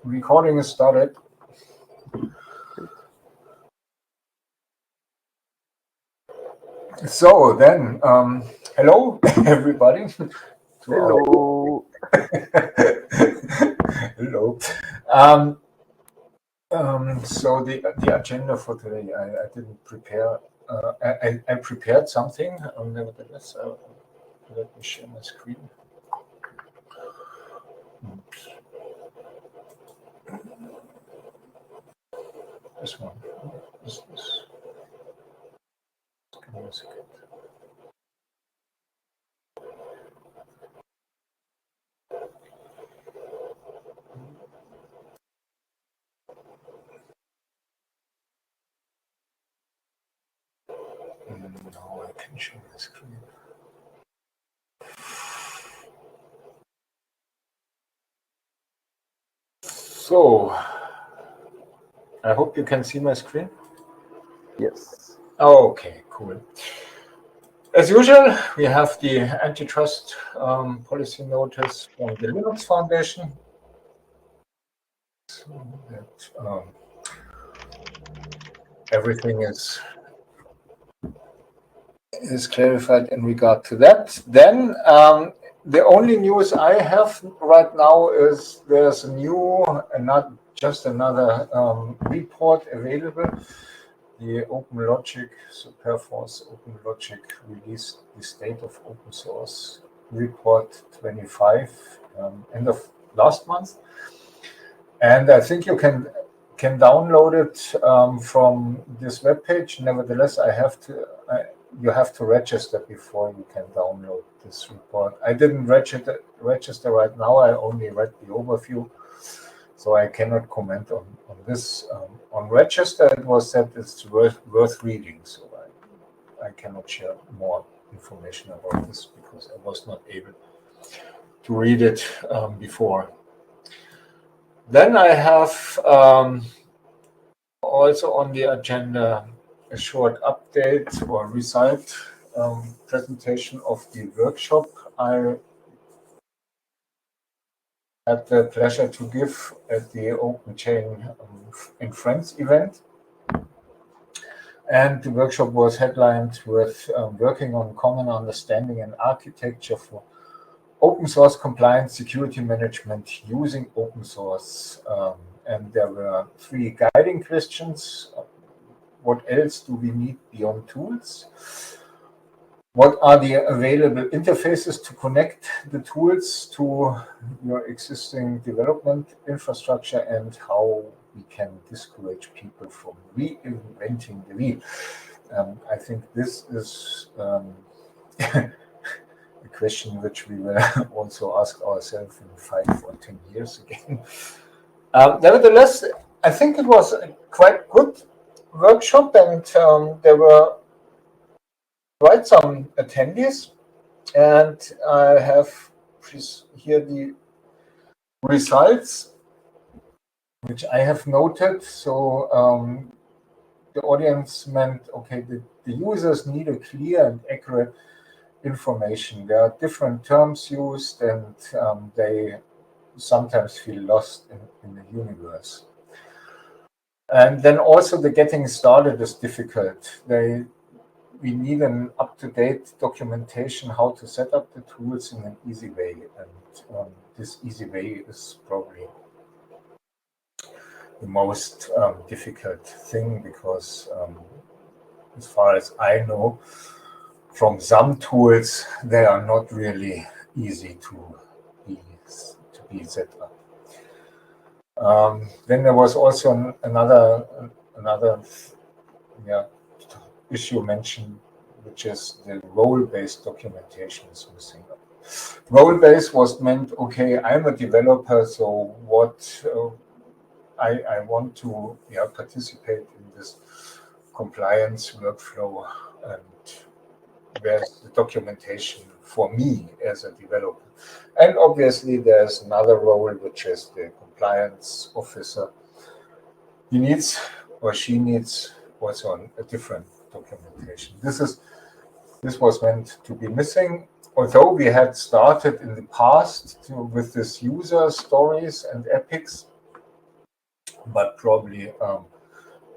Recording is started. So then, hello everybody. Hello. Hello. So the agenda for today, I didn't prepare. I prepared something. Nevertheless, let me share my screen. Oops. This one. Is this? Give me a second. Now I can share my screen. So, I hope you can see my screen. Yes. Okay, cool. As usual, we have the antitrust policy notice from the Linux Foundation. So that everything is clarified in regard to that. Then the only news I have right now is there's a new, and not just another report available. The OpenLogic, so Perforce OpenLogic released the State of Open Source report 25 end of last month, and I think you can download it from this webpage. Nevertheless, you have to register before you can download this report. I didn't register right now. I only read the overview, so I cannot comment on this. On register, it was said it's worth reading, so I cannot share more information about this because I was not able to read it before. Then I have also on the agenda a short update or result presentation of the workshop I had the pleasure to give at the OpenChain in Friends event. And the workshop was headlined with working on common understanding and architecture for open source compliance security management using open source. And there were 3 guiding questions. What else do we need beyond tools? What are the available interfaces to connect the tools to your existing development infrastructure, and how we can discourage people from reinventing the wheel? I think this is a question which we will also ask ourselves in 5 or 10 years again. Nevertheless, I think it was a quite good workshop, and there were quite some attendees, and I have here the results which I have noted. So the audience meant, okay, the users need a clear and accurate information. There are different terms used, and they sometimes feel lost in the universe. And then also the getting started is difficult. We need an up-to-date documentation how to set up the tools in an easy way, and this easy way is probably the most difficult thing, because as far as I know, from some tools, they are not really easy to be set up. Then there was also another issue mentioned, which is the role-based documentation is missing. Role-based was meant, okay, I'm a developer, so what I want to participate in this compliance workflow, and where's the documentation for me as a developer? And obviously there's another role, which is the compliance officer. He needs, or she needs, also a different documentation. This was meant to be missing, although we had started in the past with this user stories and epics. but probably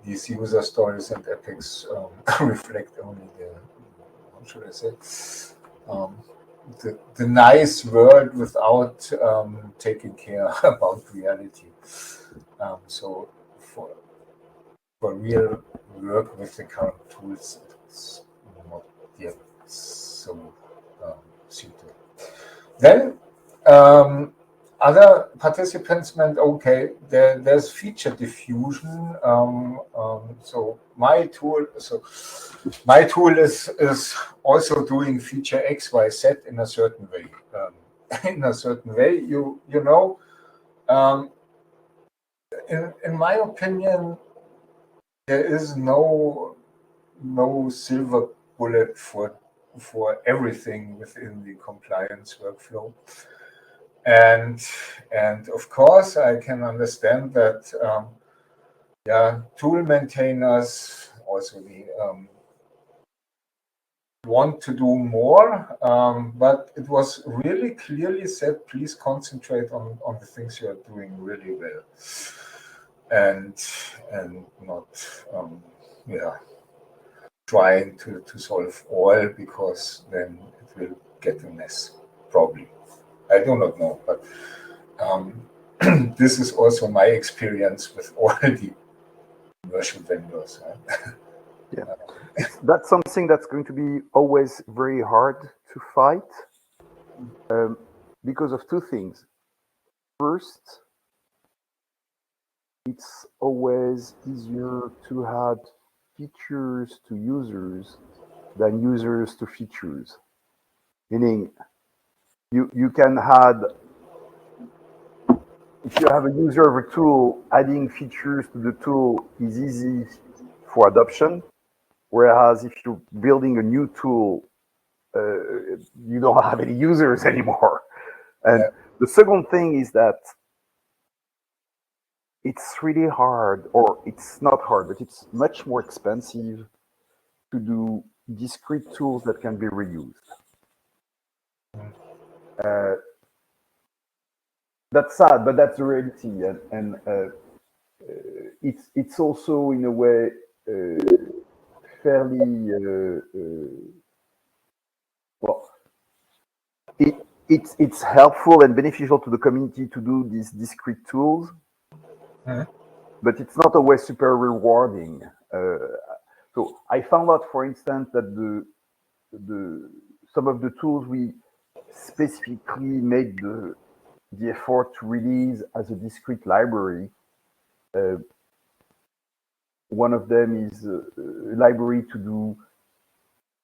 these user stories and epics reflect only how should I say, um, the nice world without taking care about reality. So for real work with the current tools, it's not yet so suited. Then other participants meant, okay, there's feature diffusion. So my tool is also doing feature X, Y, Z in a certain way. In a certain way, you know. In my opinion, there is no silver bullet for everything within the compliance workflow. And of course, I can understand that tool maintainers also want to do more, but it was really clearly said, please concentrate on the things you are doing really well, and not trying to solve all, because then it will get a mess, probably. I do not know, but this is also my experience with all the commercial vendors. Yeah, that's something that's going to be always very hard to fight because of two things. First, it's always easier to add features to users than users to features. Meaning, you can add, if you have a user of a tool, adding features to the tool is easy for adoption. Whereas if you're building a new tool, you don't have any users anymore. And the second thing is that it's really hard, or it's not hard, but it's much more expensive to do discrete tools that can be reused. That's sad, but that's the reality, and it's also in a way fairly well. It's helpful and beneficial to the community to do these discrete tools, but it's not always super rewarding. So I found out, for instance, that some of the tools we specifically made the effort to release as a discrete library. One of them is a library to do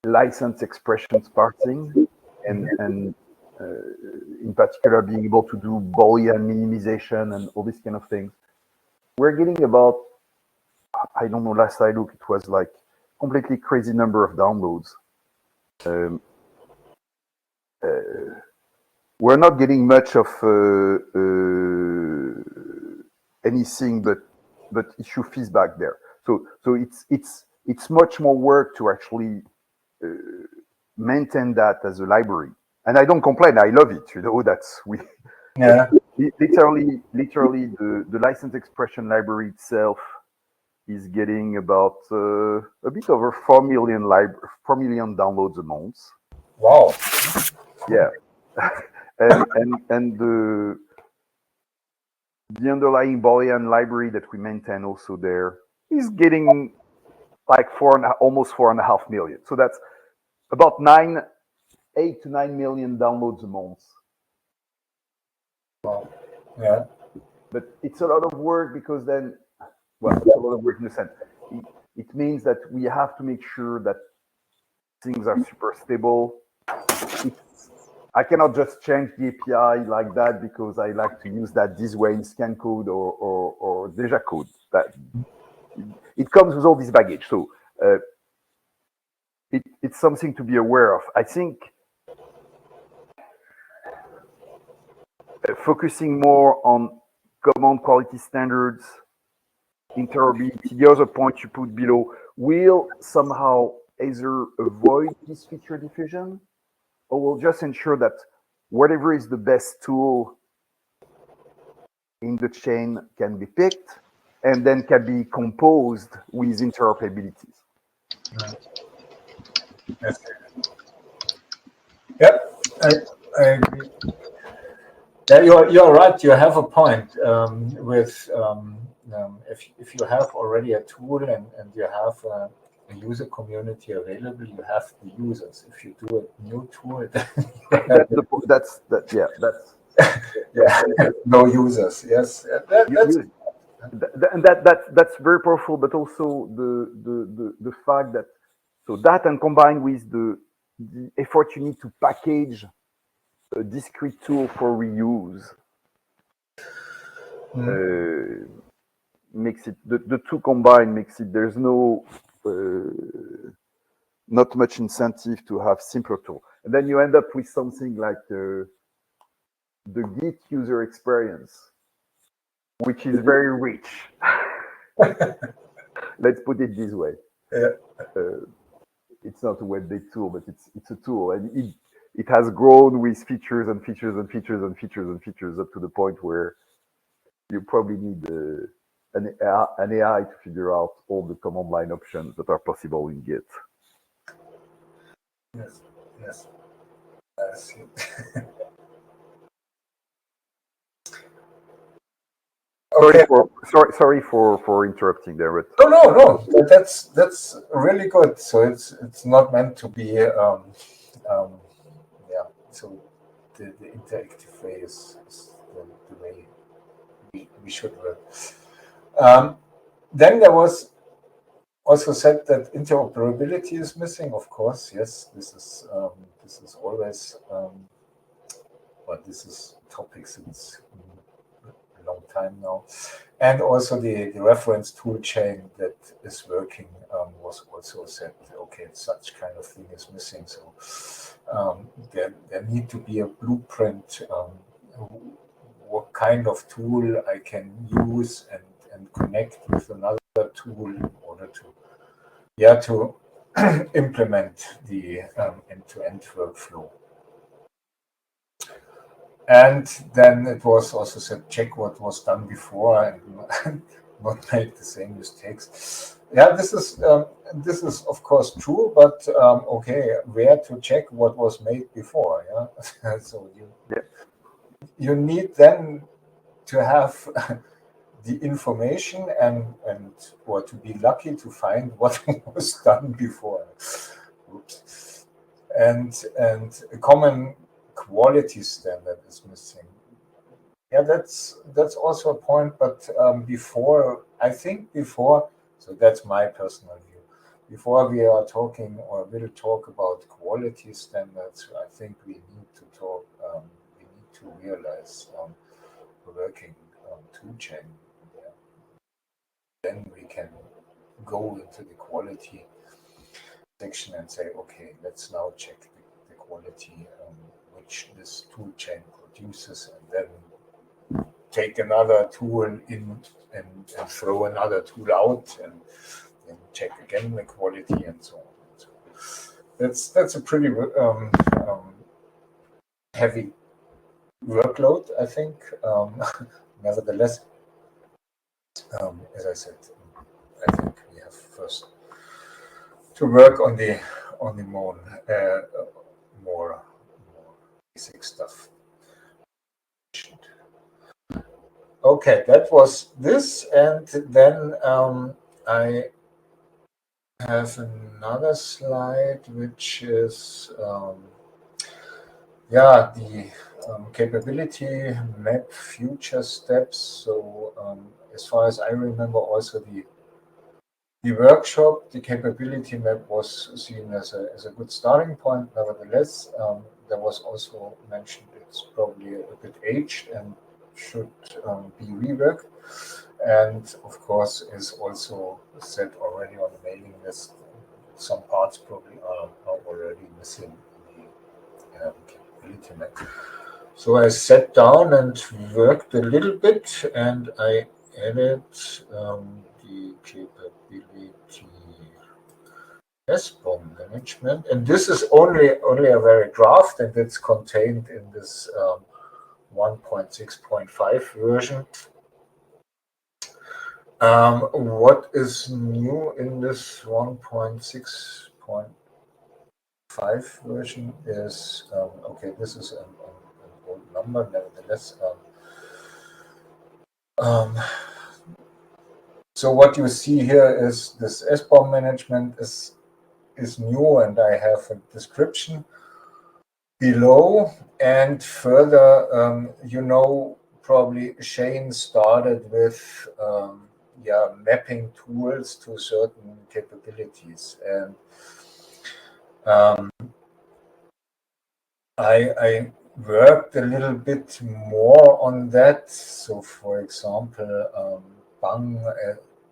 license expressions parsing, and in particular being able to do Boolean minimization and all these kind of things. We're getting about, I don't know, last I looked, it was like completely crazy number of downloads. We're not getting much of anything but issue feedback there. So it's much more work to actually maintain that as a library. And I don't complain. I love it. You know, that's literally the license expression library itself is getting about a bit over 4 million downloads a month. Wow. Yeah. and the underlying Boolean library that we maintain also there is getting like almost 4.5 million. So that's about 8 to 9 million downloads a month. Wow. Yeah. But it's a lot of work, because then, well, it's a lot of work in the sense. It means that we have to make sure that things are super stable. I cannot just change the API like that because I like to use that this way in scan code or Deja code. That it comes with all this baggage. So it's something to be aware of. I think focusing more on command quality standards, interoperability, the other point you put below, will somehow either avoid this feature diffusion, or will just ensure that whatever is the best tool in the chain can be picked, and then can be composed with interoperabilities. Yes. Yep, I agree. Yeah, you're right. You have a point with if you have already a tool and you have a user community available, you have the users. If you do a new tool, then no users. Yes, that's very powerful. But also the fact that that and combined with the effort you need to package a discrete tool for reuse. Makes it the two combined makes it there's no not much incentive to have simpler tool, and then you end up with something like the Git user experience, which is very rich. Let's put it this way. It's not a web-based tool, but it's a tool, and it has grown with features and features and features and features and features up to the point where you probably need an AI to figure out all the command line options that are possible in Git. Yes. Okay. Sorry for interrupting there, but no. That's really good. So it's not meant to be So the interactive way is the way we should work. Then there was also said that interoperability is missing. Of course, yes, this is always, but this is topic since a long time now. And also the reference tool chain that is working was also said, okay, such kind of thing is missing. So there need to be a blueprint, what kind of tool I can use and connect with another tool in order to implement the end-to-end workflow. And then it was also said, check what was done before and not make the same mistakes. Yeah, this is of course true, but okay, where to check what was made before? Yeah, so you need then to have the information and or to be lucky to find what was done before. Oops. And a common quality standard is missing. Yeah, that's also a point. But so that's my personal view. Before we are talking or will talk about quality standards, I think we need to talk. We need to realize the working tool chain. Yeah. Then we can go into the quality section and say, okay, let's now check the quality which this tool chain produces, and then take another tool in and throw another tool out and check again the quality and so on. So that's a pretty heavy workload, I think. Nevertheless, as I said, I think we have first to work on the more basic stuff. Okay, that was this, and then I have another slide which is the capability map future steps. So as far as I remember, also the workshop, the capability map was seen as a good starting point. Nevertheless, there was also mentioned it's probably a bit aged and should be reworked. And of course, is also said already on the mailing list, some parts probably are already missing in the capability map. So I sat down and worked a little bit, and I added the capability SBOM management, and this is only a very draft, and it's contained in this 1.6.5 version. What is new in this 1.6.5 version is, okay, this is an old number, nevertheless. So what you see here is this SBOM management is new, and I have a description below. And further, probably Shane started with mapping tools to certain capabilities, and I worked a little bit more on that. So, for example, Bang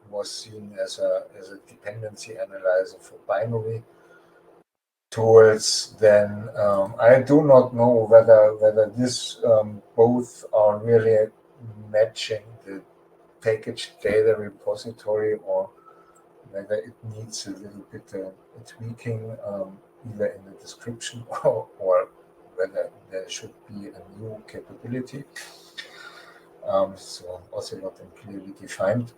was seen as a dependency analyzer for binary tools. Then I do not know whether this both are really matching the package data repository, or whether it needs a little bit a tweaking, either in the description or whether there should be a new capability. So also not clearly defined.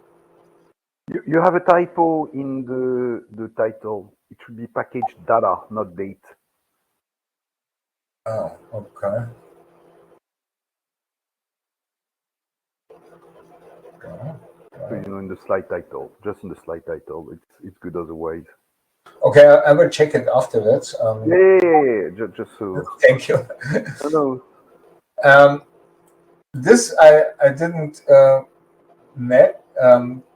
You have a typo in the title. It should be package data, not date. Oh, okay. So, in the slide title, just in the slide title, it's good otherwise. Okay, I will check it afterwards. Yeah. Just so. Thank you. No. This I didn't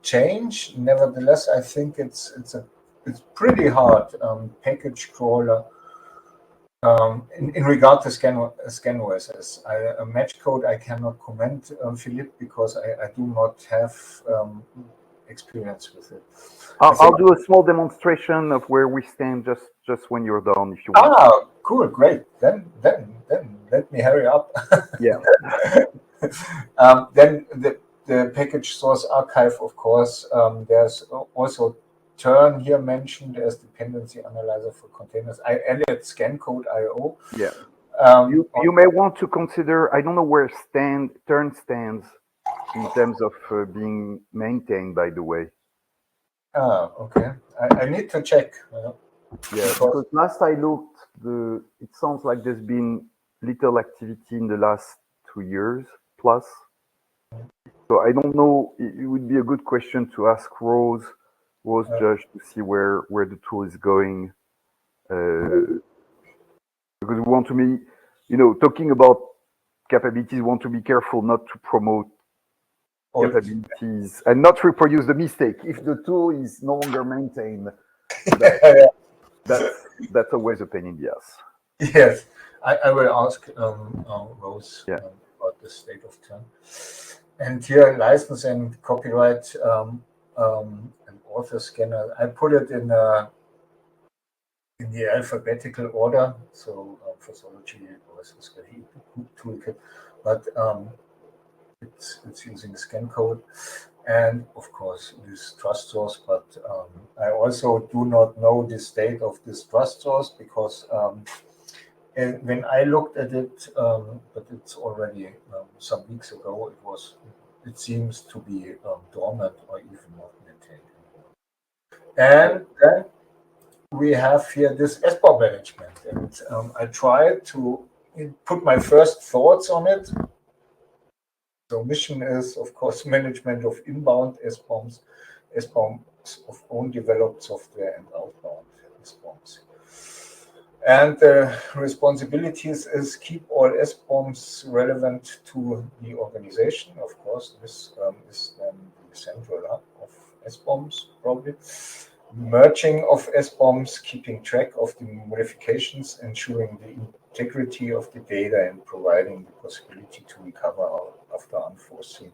change. Nevertheless, I think it's pretty hard package crawler in regard to scan OSS. A match code I cannot comment, Philippe, because I do not have experience with it. I'll do a small demonstration of where we stand just when you're done, if you want. Ah, cool, great. Then let me hurry up. Yeah. Then the package source archive, of course. There's also Turn here mentioned as dependency analyzer for containers. I added scancode.io. Yeah. You may want to consider. I don't know where Turn stands in terms of being maintained. By the way. Okay. I need to check. Yeah, because last I looked, it sounds like there's been little activity in the last 2 years plus. So I don't know. It would be a good question to ask Rose Judge, to see where the tool is going, because we want to be, talking about capabilities. We want to be careful not to promote capabilities and not reproduce the mistake. If the tool is no longer maintained, that's always a pain in the ass. Yes, I will ask Rose about the state of Turn. And here, license and copyright and author scanner. I put it in the alphabetical order. So Phosology was the toolkit, but it's using scan code, and of course this trust source. But I also do not know the state of this trust source, because when I looked at it, but it's already some weeks ago, it seems to be dormant or even not maintained. And then we have here this SBOM management, and I tried to put my first thoughts on it. So mission is, of course, management of inbound SBOMs of own developed software, and outbound SBOMs. And the responsibilities is keep all SBOMs relevant to the organization. Of course, this is then the central hub of SBOMs, probably. Merging of SBOMs, keeping track of the modifications, ensuring the integrity of the data, and providing the possibility to recover after unforeseen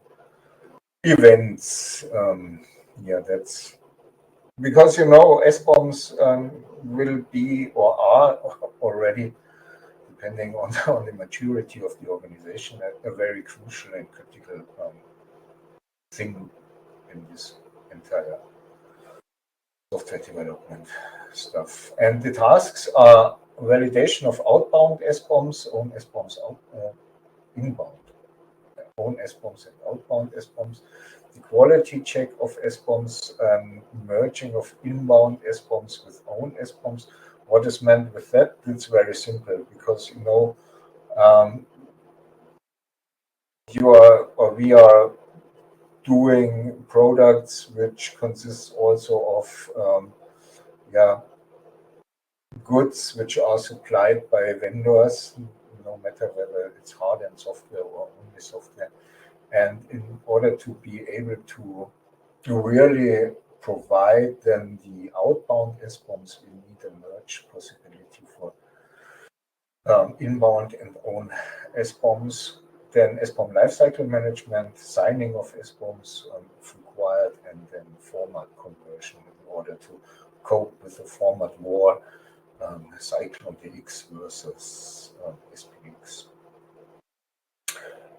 events. That's because SBOMs will be or are already, depending on the maturity of the organization, a very crucial and critical thing in this entire software development stuff. And the tasks are validation of outbound SBOMs, own SBOMs inbound. own SBOMs and outbound SBOMs, the quality check of SBOMs, merging of inbound SBOMs with own SBOMs. What is meant with that? It's very simple, because you are, or we are doing products which consist also of goods which are supplied by vendors, no matter whether it's hardware and software or only software. And in order to be able to really provide then the outbound SBOMs, we need a merge possibility for inbound and own SBOMs. Then SBOM lifecycle management, signing of SBOMs if required, and then format conversion in order to cope with the format war, Cyclone DX versus SPX.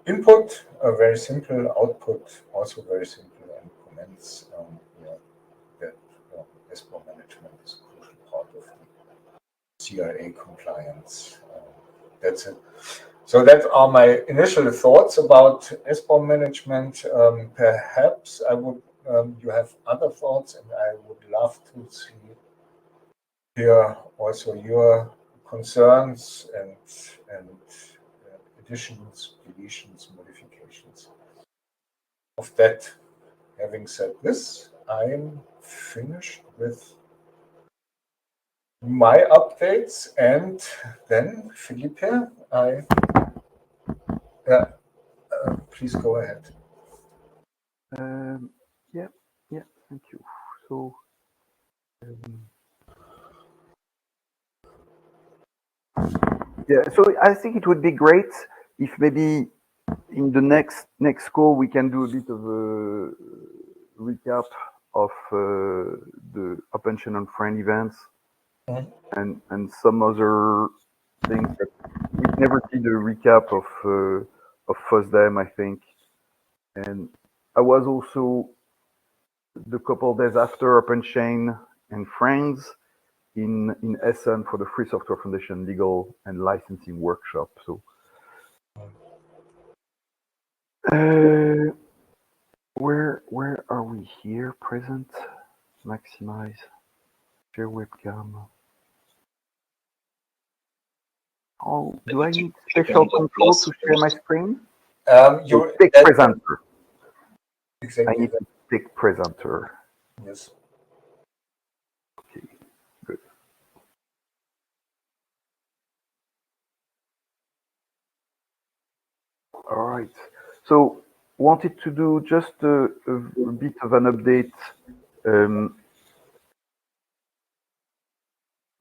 Input, very simple. Output, also very simple. And comments, that SBOM management is a crucial part of the CRA compliance. That's it. So that are my initial thoughts about SBOM management. Perhaps I would, you have other thoughts, and I would love to see here also your concerns and additions, deletions, modifications. Of that, having said this, I'm finished with my updates, and then Philippe, please go ahead. Yeah, thank you. So, so I think it would be great if maybe in the next call we can do a bit of a recap of the OpenChain on Friend events and some other things that we never did a recap of FOSDEM, I think. And I was also the couple days after OpenChain and Friends in Essen for the Free Software Foundation legal and licensing workshop. So where are we here? Present, maximize, share webcam. Oh, do I need special control to share my screen? You take presenter. Exactly. I need to take presenter. Yes. Okay, good. All right. So wanted to do just a bit of an update.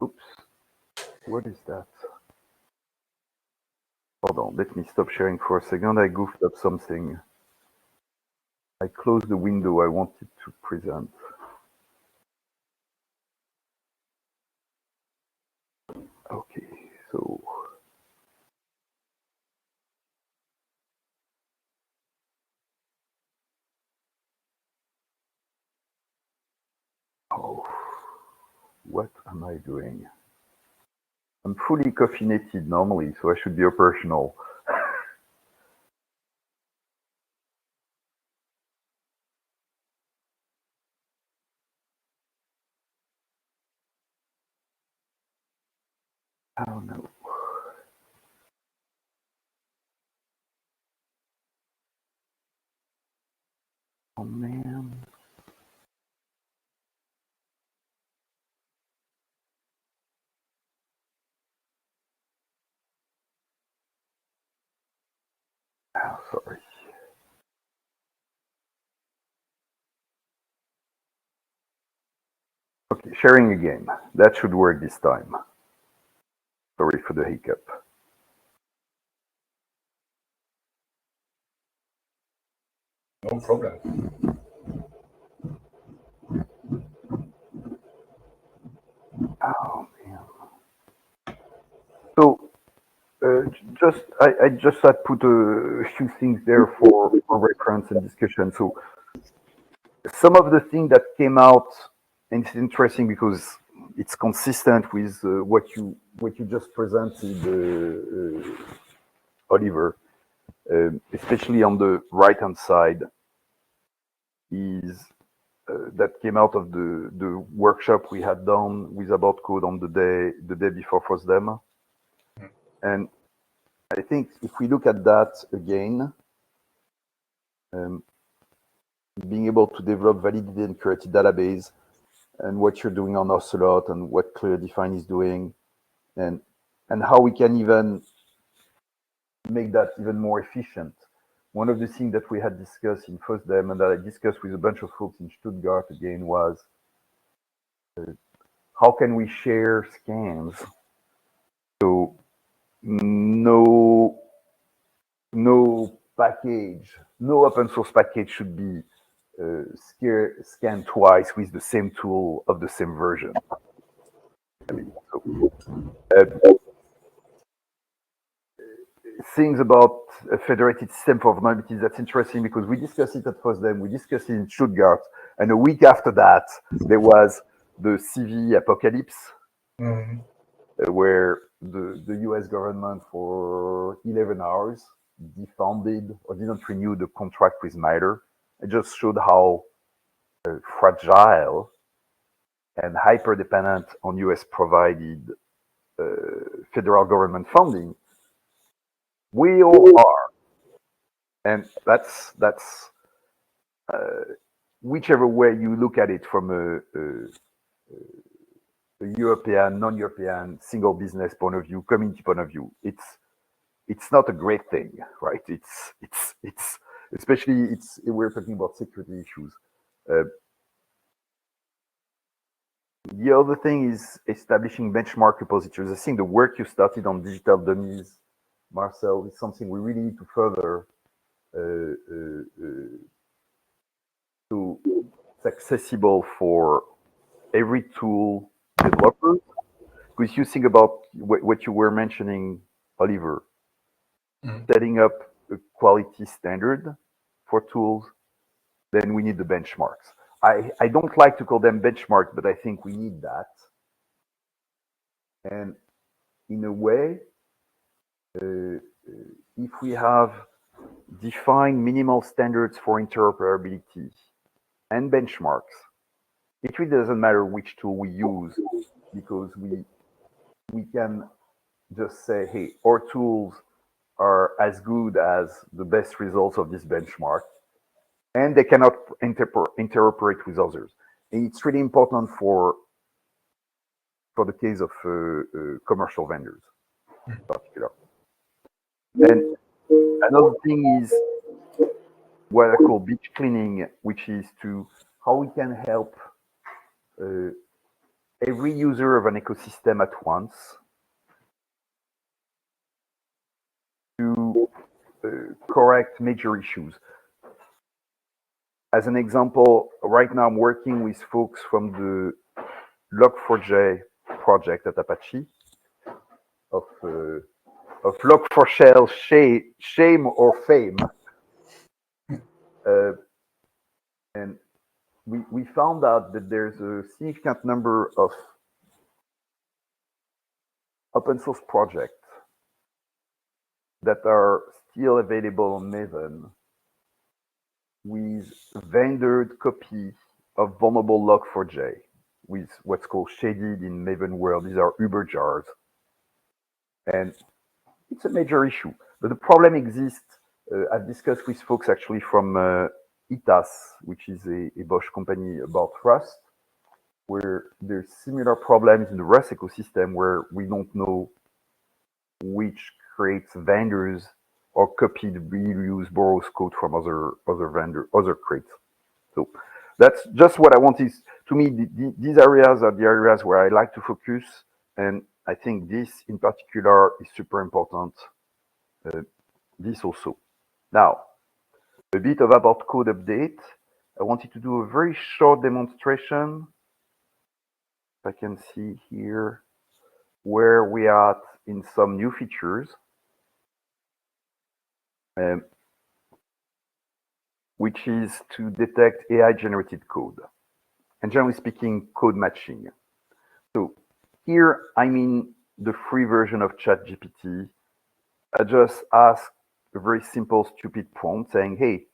Oops. What is that? Hold on, let me stop sharing for a second. I goofed up something. I closed the window I wanted to present. Okay, so what am I doing? I'm fully caffeinated normally, so I should be operational. Oh no. Oh man. Oh, sorry. Okay, sharing again. That should work this time. Sorry for the hiccup. No problem. Oh man. So I just had put a few things there for reference and discussion. So some of the things that came out, and it's interesting because it's consistent with what you just presented, Oliver. especially on the right-hand side, is that came out of the workshop we had done with About Code on the day before FOSDEM. And I think if we look at that again, being able to develop validated and curated database, and what you're doing on Ocelot, and what ClearDefine is doing, and how we can even make that even more efficient. One of the things that we had discussed in FOSDEM and that I discussed with a bunch of folks in Stuttgart again was how can we share scans? So no package, no open source package should be scanned twice with the same tool of the same version. I mean, things about a federated system for vulnerabilities, that's interesting because we discussed it at FOSDEM, we discussed it in Stuttgart, and a week after that, there was the CV apocalypse, where the US government for 11 hours defunded or didn't renew the contract with MITRE. It just showed how fragile and hyper-dependent on US provided federal government funding we all are. And that's whichever way you look at it from a European, non-European, single business point of view, community point of view, it's not a great thing, right? It's especially we're talking about security issues. The other thing is establishing benchmark repositories. I think the work you started on digital dummies, Marcel, is something we really need to further. So it's accessible for every tool developer. Because you think about what you were mentioning, Oliver, setting up a quality standard for tools, then we need the benchmarks. I don't like to call them benchmarks, but I think we need that. And in a way, if we have defined minimal standards for interoperability and benchmarks, it really doesn't matter which tool we use, because we can just say, hey, our tools are as good as the best results of this benchmark, and they cannot interoperate with others. And it's really important for the case of commercial vendors in particular. And another thing is what I call beach cleaning, which is to how we can help every user of an ecosystem at once to correct major issues. As an example, right now I'm working with folks from the Log4j project at Apache of Log4Shell shame or fame. And we found out that there's a significant number of open source projects that are still available on Maven with vendored copy of vulnerable Log4j with what's called shaded in Maven world. These are Uber jars. And it's a major issue. But the problem exists. I've discussed with folks actually from ITAS, which is a Bosch company, about Rust, where there's similar problems in the Rust ecosystem where we don't know which crates vendors or copied, reuse, borrows code from other crates. So that's just what I want. Is to me, these areas are the areas where I like to focus, and I think this in particular is super important. This also. Now, a bit of about code update. I wanted to do a very short demonstration. If I can see here where we are at in some new features, which is to detect AI-generated code, and generally speaking, code matching. So here, I'm in the free version of ChatGPT. I just ask a very simple, stupid prompt saying, hey,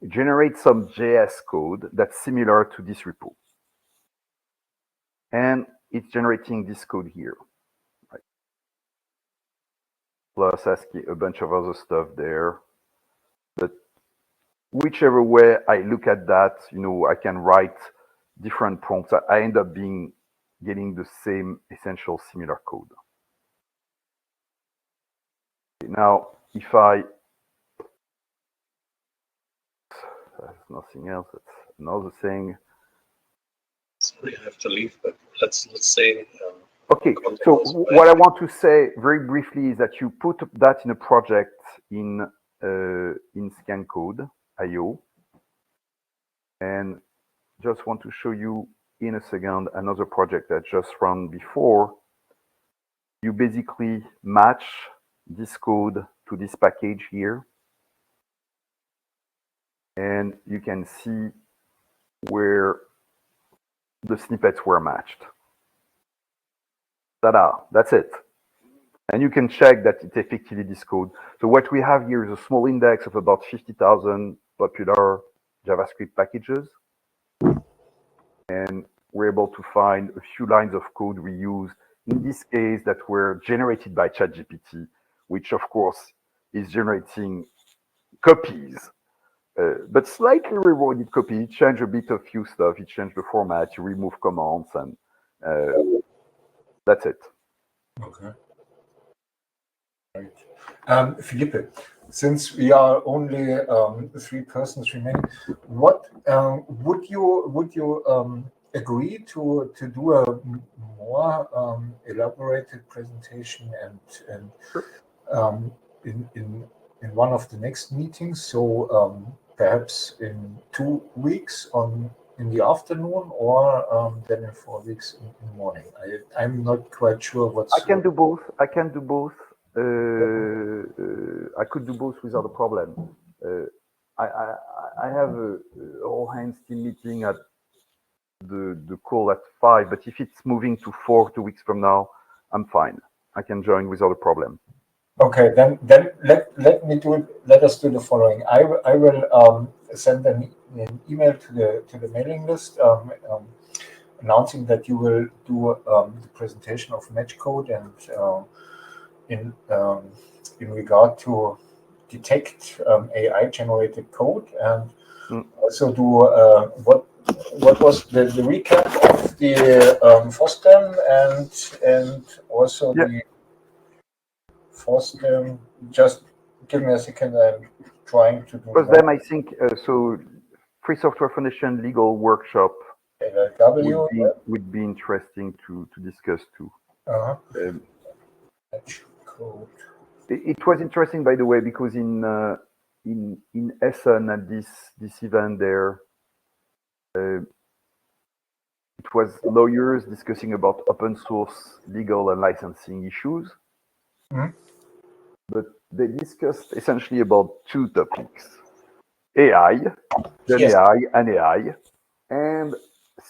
generate some JS code that's similar to this repo. And it's generating this code here. Right? Plus asking a bunch of other stuff there. But whichever way I look at that, I can write different prompts. I end up getting the same essential similar code. Now, if that's nothing else, that's another thing. Sorry, I have to leave, but let's say. Okay, so what I want to say very briefly is that you put that in a project in scancode.io, and just want to show you in a second another project that just ran before. You basically match this code to this package here, and you can see where the snippets were matched. Ta-da, that's it. And you can check that it's effectively this code. So what we have here is a small index of about 50,000 popular JavaScript packages. And we're able to find a few lines of code we use, in this case, that were generated by ChatGPT, which of course is generating copies, but slightly reworded copy. It changed a bit of few stuff. It changed the format, you remove commands, and that's it. Okay. Right. Felipe, since we are only 3 persons remaining, what would you agree to do a more elaborated presentation and in one of the next meetings? So perhaps in 2 weeks in the afternoon, or then in 4 weeks in the morning. I'm not quite sure what's. I can do both. I can do both. I could do both without a problem. I have a all hands team meeting at the call at 5, but if it's moving to 4 2 weeks from now, I'm fine. I can join without a problem. Okay, then let us do the following. I will send an email to the mailing list announcing that you will do the presentation of Matchcode, and in regard to detect AI generated code, and also do what was the recap of the FOSDEM and also the FOSDEM. Just give me a second. I'm trying to do FOSDEM, I think. So, Free Software Foundation legal workshop would be interesting to discuss too. Matchcode. It was interesting, by the way, because in Essen at this event there, it was lawyers discussing about open source legal and licensing issues. But they discussed essentially about 2 topics: AI, AI, and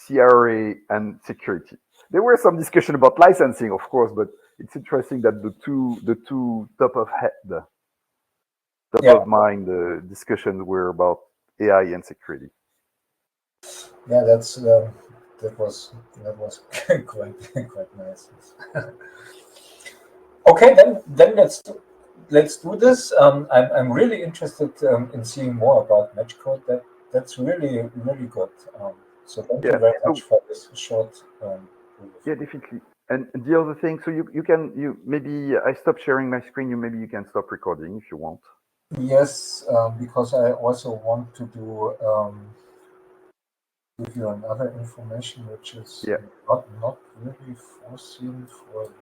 CRA and security. There were some discussion about licensing, of course, but it's interesting that the two top of mind discussions were about AI and security. Yeah, that was quite nice. Okay, then let's do this. I'm really interested in seeing more about Matchcode. That's really good. So thank you very much for this short. Yeah, definitely. And the other thing, so you maybe I stop sharing my screen. Maybe you can stop recording if you want. Yes, because I also want to give you another information which is not really foreseen for